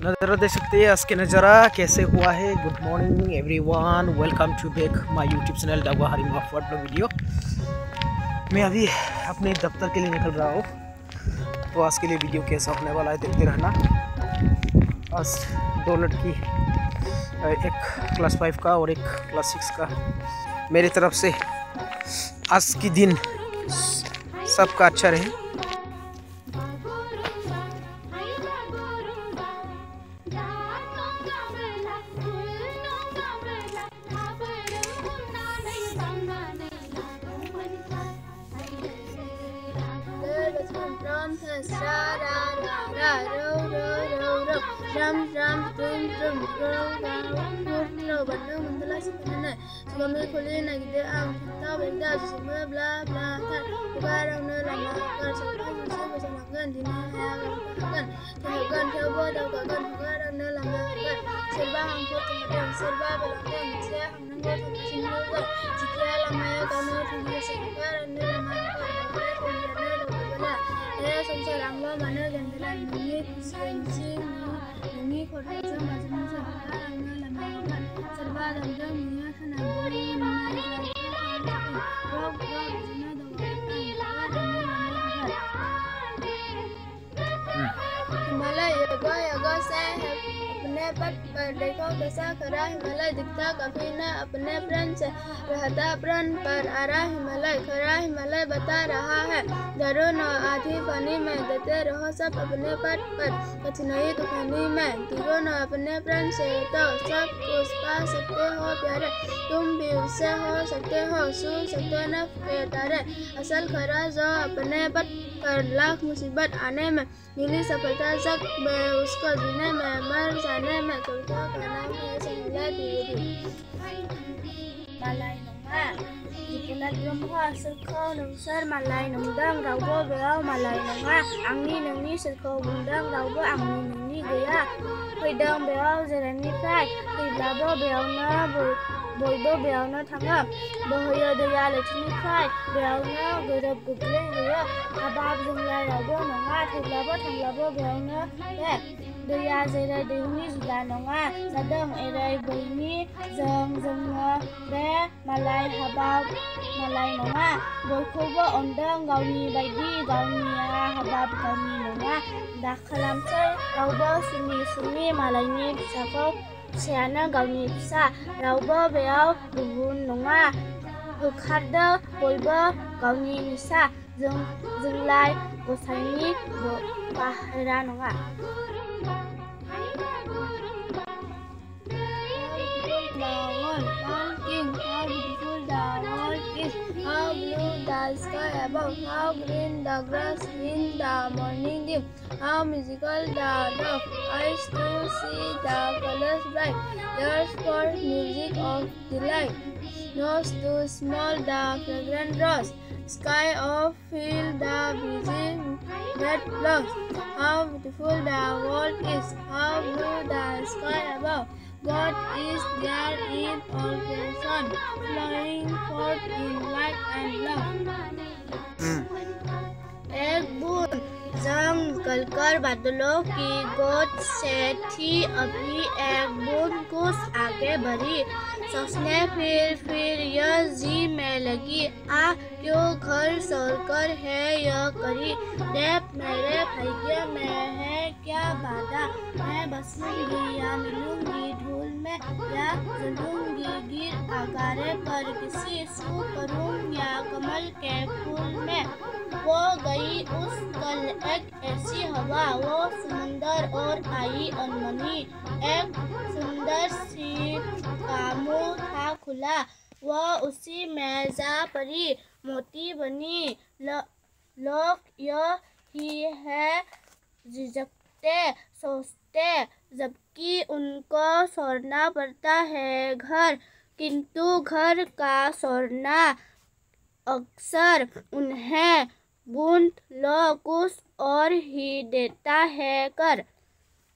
नज़ारा देख सकते हैं आज के नज़ारा कैसे हुआ है। Good morning everyone, welcome to back my YouTube channel दावा हरिमा फॉर वीडियो। मैं अभी अपने दफ्तर के लिए निकल रहा हूँ, तो आज के लिए वीडियो कैसा होने वाला है देखते रहना। आज दो लड़की, एक क्लास 5 का और एक क्लास 6 का, मेरी तरफ से आज की दिन सबका अच्छा रहे। अपने पद पर देखो कैसा खरा हिमालय दिखता कभी न अपने प्रण से रहता प्रण पर आरा हिमालय खरा हिमालय बता रहा है। डरो न आधी पानी में देते रहो सब अपने पद पर कठिनाई तूफानी में दिखो न अपने प्रण से तो सब कुछ पा सकते हो प्यारे। तुम भी उससे हो सकते हो छू सकते न के तारे। असल खरा जो अपने पद पर लाख मुसीबत आने में मिली सफलता जग में उसको जीने में मर जाने में कविता का नाम है संगला दीदी। Malay nunga dipulat lumha serko nungsar malay nungdang raubo beau malay nunga angni nungni serko bundang raubo angni nungni gaya hoidang beau jerani frai hoiblabo beau na boibo beau na thanga bohoyo daya lechini frai beau na gorab gugle gaya abab junglai raubo nunga hoiblabo thanglabo beau na be daya jerai deuni juda nunga sadang erai boini jang janga be malai habab malai nunga boykobo ondang gauni baidi gauni habab gauni nunga dak khalamse raubo sumi malaini pisako siana gauni pisa raubo beau gugun nunga hukharda boybo gauni nisa junglai gosaini bahra nunga how blue the sky above, how green the grass in the morning dew, how musical the dove, eyes to see the colors bright, ears for music of delight, nose to smell the fragrant rose, sky of feel the busy red clouds, how beautiful the world is, how blue the sky above. God is there in all creation, flowing forth in light and love. एक बूंद जंग निकलकर बादलों की गोद से थी, अभी एक बूंद कुछ आगे बढ़ी, सोचने फिर यह जी में लगी, आ क्यों घर छोड़कर है यह करी, देख मेरे भाग्य में है क्या बाधा, मैं बसूंगी या मिलूंगी धूल में या जलूंगी गिर आकारे पर किसी सू करूं या कमल के फूल में। वो गई उस कल एक ऐसी हवा, वो समुंदर और आई अनमनी, एक सुंदर सी का मुंह था खुला, वह उसी में जा पड़ी मोती बनी। लोग यह ही है झिझकते सोचते, जबकि उनको छोड़ना पड़ता है घर, किंतु घर का छोड़ना अक्सर उन्हें बूंद लो कुछ और ही देता है कर।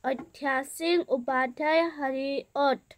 ऐतिहासिक उपाध्याय हरिओट।